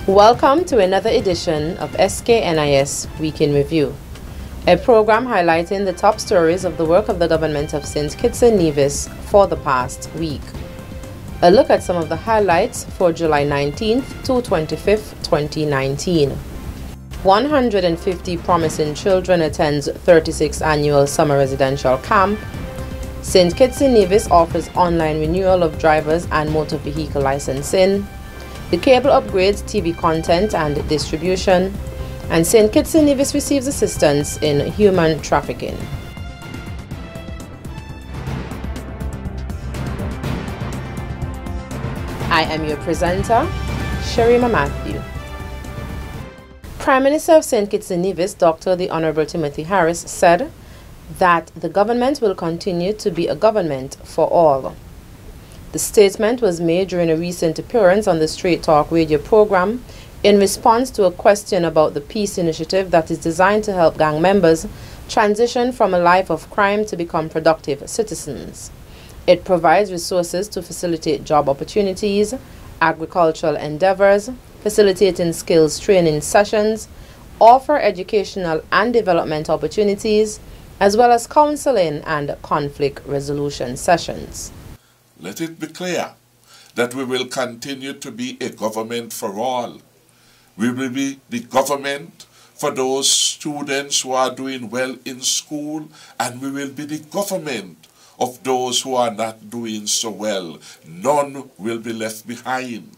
Welcome to another edition of SKNIS Week in Review, a program highlighting the top stories of the work of the government of St. Kitts and Nevis for the past week. A look at some of the highlights for July 19th to 25th, 2019. 150 promising children attends 36th annual summer residential camp. St. Kitts and Nevis offers online renewal of drivers and motor vehicle licensing. The cable upgrades TV content and distribution. And St. Kitts and Nevis receives assistance in human trafficking. I am your presenter, Sherima Matthew. Prime Minister of St. Kitts and Nevis, Dr. the Honorable Timothy Harris, said that the government will continue to be a government for all. The statement was made during a recent appearance on the Straight Talk radio program in response to a question about the peace initiative that is designed to help gang members transition from a life of crime to become productive citizens. It provides resources to facilitate job opportunities, agricultural endeavors, facilitating skills training sessions, offer educational and development opportunities, as well as counseling and conflict resolution sessions. Let it be clear that we will continue to be a government for all. We will be the government for those students who are doing well in school, and we will be the government of those who are not doing so well. None will be left behind.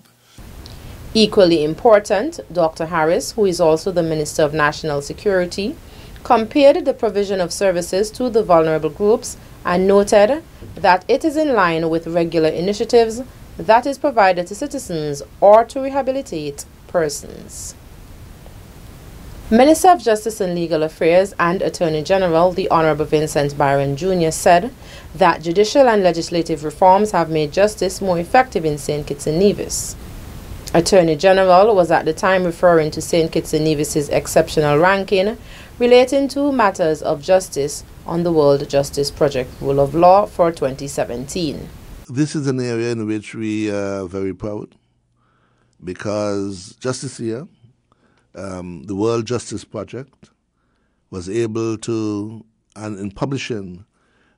Equally important, Dr. Harris, who is also the Minister of National Security, compared the provision of services to the vulnerable groups and noted that it is in line with regular initiatives that is provided to citizens or to rehabilitate persons. Minister of Justice and Legal Affairs and Attorney General, the Honorable Vincent Byron Jr. said that judicial and legislative reforms have made justice more effective in St. Kitts and Nevis. Attorney General was at the time referring to St. Kitts and Nevis's exceptional ranking relating to matters of justice on the World Justice Project Rule of Law for 2017. This is an area in which we are very proud because just this year, the World Justice Project was able to, and in publishing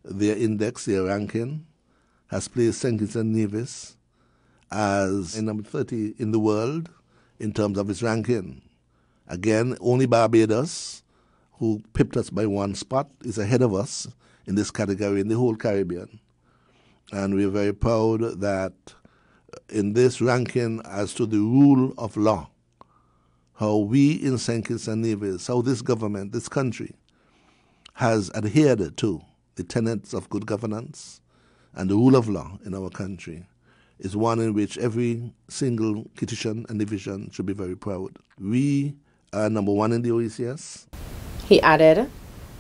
their index, their ranking, has placed St. Kitts and Nevis as number 30 in the world in terms of its ranking. Again, only Barbados, who pipped us by one spot, is ahead of us in this category in the whole Caribbean. And we're very proud that in this ranking as to the rule of law, how we in St. Kitts and Nevis, how this government, this country, has adhered to the tenets of good governance and the rule of law in our country, is one in which every single Kittitian and division should be very proud. We are number one in the OECS. He added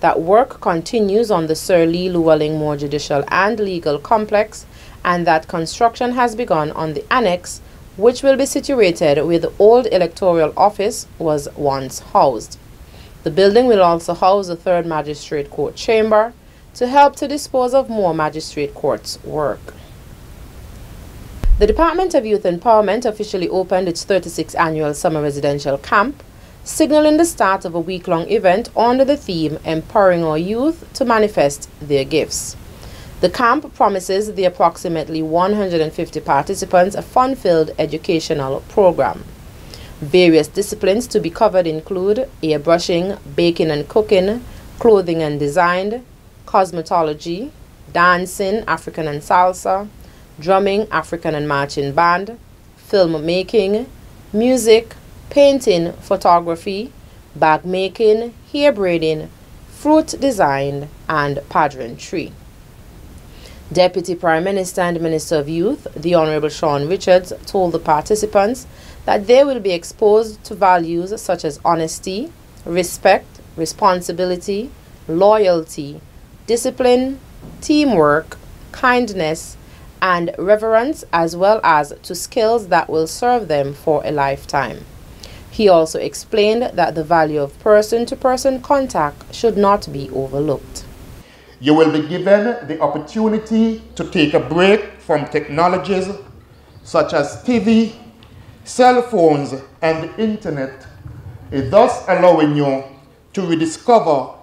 that work continues on the Sir Lee Llewellyn Moore Judicial and Legal Complex and that construction has begun on the annex, which will be situated where the old electoral office was once housed. The building will also house the 3rd Magistrate Court Chamber to help to dispose of more Magistrate Court's work. The Department of Youth Empowerment officially opened its 36th annual summer residential camp, signaling the start of a week-long event under the theme Empowering Our Youth to Manifest Their Gifts. The camp promises the approximately 150 participants a fun-filled educational program. Various disciplines to be covered include airbrushing, baking and cooking, clothing and design, cosmetology, dancing, African and salsa, drumming, African and marching band, film making, music, painting, photography, bag making, hair braiding, fruit design, and pageantry. Deputy Prime Minister and Minister of Youth, the Honorable Sean Richards, told the participants that they will be exposed to values such as honesty, respect, responsibility, loyalty, discipline, teamwork, kindness, and reverence, as well as to skills that will serve them for a lifetime. He also explained that the value of person-to-person contact should not be overlooked. You will be given the opportunity to take a break from technologies such as TV, cell phones, and the internet, thus allowing you to rediscover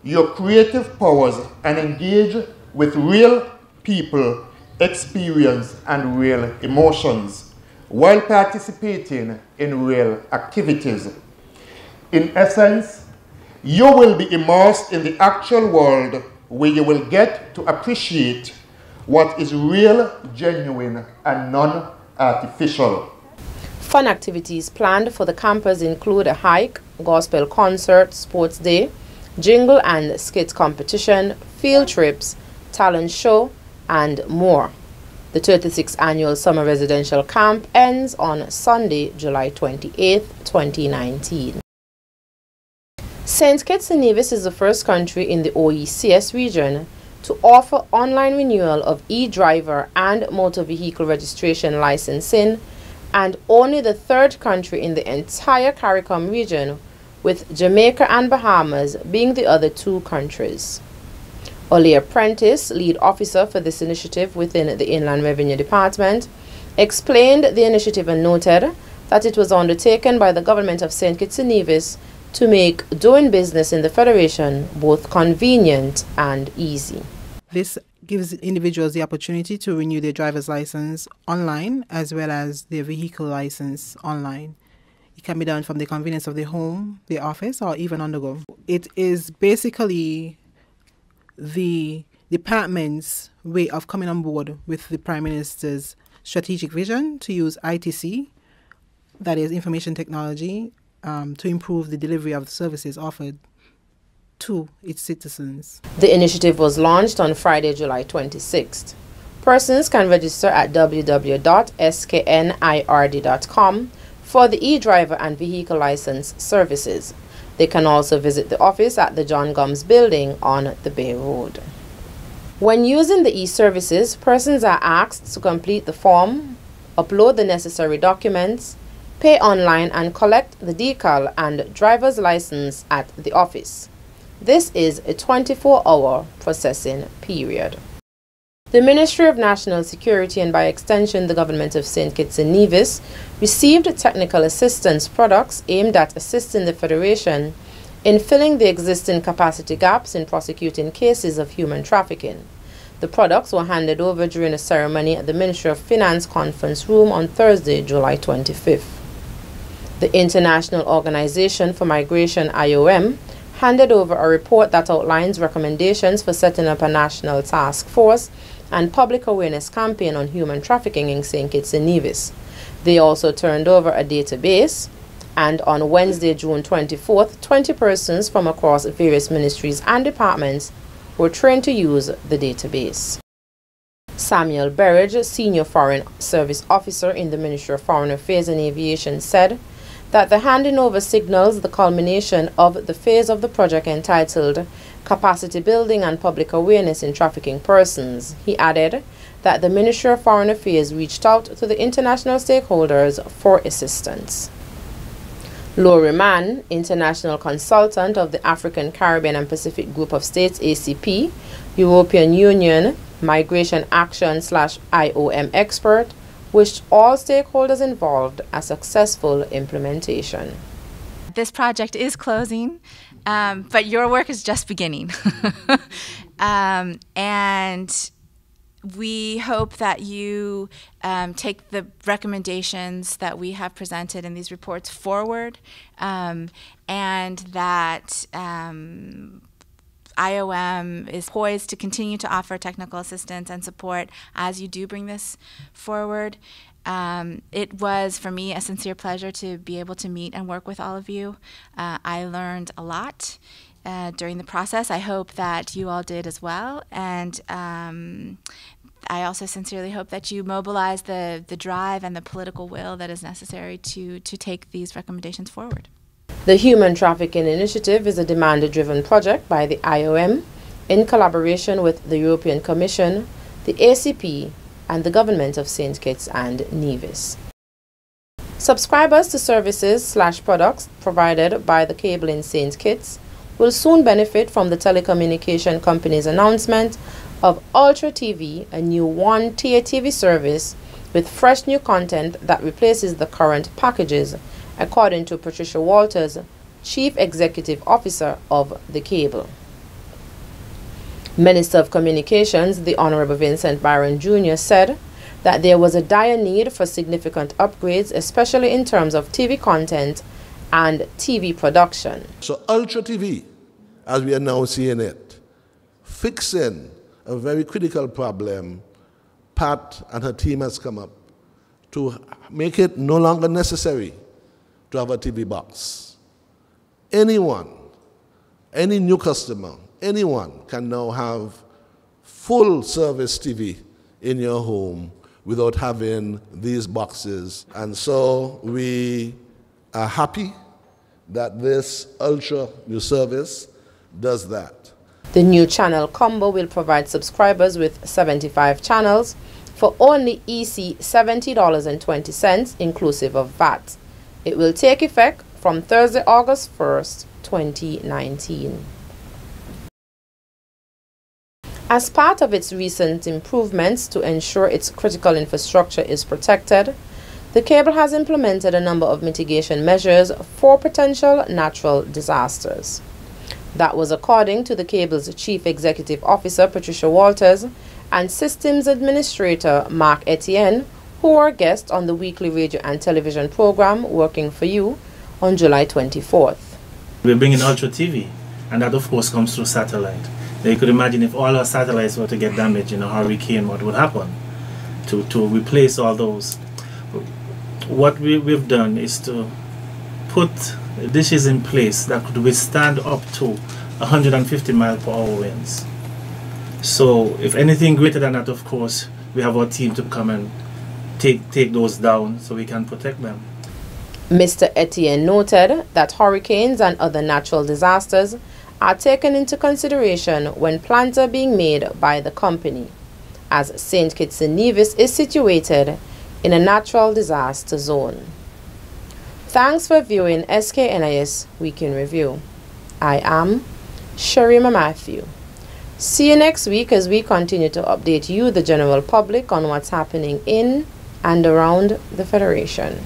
your creative powers and engage with real people, experience, and real emotions while participating in real activities. In essence, you will be immersed in the actual world where you will get to appreciate what is real, genuine, and non-artificial. Fun activities planned for the campus include a hike, gospel concert, sports day, jingle and skit competition, field trips, talent show, and more. The 36th annual summer residential camp ends on Sunday, July 28, 2019. St. Kitts and Nevis is the first country in the OECS region to offer online renewal of e-driver and motor vehicle registration licensing, and only the third country in the entire CARICOM region, with Jamaica and Bahamas being the other two countries. Olea Prentice, lead officer for this initiative within the Inland Revenue Department, explained the initiative and noted that it was undertaken by the government of St. Kitts and Nevis to make doing business in the Federation both convenient and easy. This gives individuals the opportunity to renew their driver's license online as well as their vehicle license online. It can be done from the convenience of their home, their office, or even on the go. It is basically the department's way of coming on board with the Prime Minister's strategic vision to use ITC, that is information technology, to improve the delivery of the services offered to its citizens. The initiative was launched on Friday, July 26th. Persons can register at www.sknird.com for the e-driver and vehicle license services. They can also visit the office at the John Gums building on the Bay Road. When using the e-services, persons are asked to complete the form, upload the necessary documents, pay online, and collect the decal and driver's license at the office. This is a 24-hour processing period. The Ministry of National Security and by extension the Government of St. Kitts and Nevis received technical assistance products aimed at assisting the Federation in filling the existing capacity gaps in prosecuting cases of human trafficking. The products were handed over during a ceremony at the Ministry of Finance Conference Room on Thursday, July 25th. The International Organization for Migration, IOM, handed over a report that outlines recommendations for setting up a national task force and public awareness campaign on human trafficking in St. Kitts and Nevis. They also turned over a database, and on Wednesday, June 24th, 20 persons from across various ministries and departments were trained to use the database. Samuel Berridge, Senior Foreign Service Officer in the Ministry of Foreign Affairs and Aviation, said that the handing over signals the culmination of the phase of the project entitled Capacity Building and Public Awareness in Trafficking Persons. He added that the Ministry of Foreign Affairs reached out to the international stakeholders for assistance. Laurie Mann, International Consultant of the African, Caribbean and Pacific Group of States, ACP, European Union Migration Action /IOM expert, wished all stakeholders involved a successful implementation. This project is closing, but your work is just beginning. And we hope that you take the recommendations that we have presented in these reports forward, and that IOM is poised to continue to offer technical assistance and support as you do bring this forward. It was, for me, a sincere pleasure to be able to meet and work with all of you. I learned a lot during the process. I hope that you all did as well. And I also sincerely hope that you mobilize the drive and the political will that is necessary to take these recommendations forward. The Human Trafficking Initiative is a demand-driven project by the IOM in collaboration with the European Commission, the ACP, and the Government of St. Kitts and Nevis. Subscribers to services/products provided by the cable in St. Kitts will soon benefit from the telecommunication company's announcement of Ultra TV, a new one-tier TV service with fresh new content that replaces the current packages, according to Patricia Walters, Chief Executive Officer of the cable. Minister of Communications, the Honorable Vincent Byron Jr., said that there was a dire need for significant upgrades, especially in terms of TV content and TV production. So Ultra TV, as we are now seeing it, fixing a very critical problem, Pat and her team has come up to make it no longer necessary to have a TV box. Anyone, any new customer, anyone can now have full service TV in your home without having these boxes. And so we are happy that this Ultra new service does that. The new channel combo will provide subscribers with 75 channels for only EC $70.20 inclusive of VAT. It will take effect from Thursday, August 1st, 2019. As part of its recent improvements to ensure its critical infrastructure is protected, the cable has implemented a number of mitigation measures for potential natural disasters. That was according to the cable's Chief Executive Officer, Patricia Walters, and Systems Administrator, Mark Etienne, who were guests on the weekly radio and television program Working for You on July 24th. We're bringing Ultra TV, and that of course comes through satellite. Now you could imagine if all our satellites were to get damaged in a hurricane, what would happen to replace all those. What we've done is to put dishes in place that could withstand up to 150 mph winds. So if anything greater than that, of course, we have our team to come and take those down so we can protect them. Mr. Etienne noted that hurricanes and other natural disasters are taken into consideration when plans are being made by the company, as St. Kitts and Nevis is situated in a natural disaster zone. Thanks for viewing SKNIS Week in Review. I am Sharima Matthew. See you next week as we continue to update you, the general public, on what's happening in and around the Federation.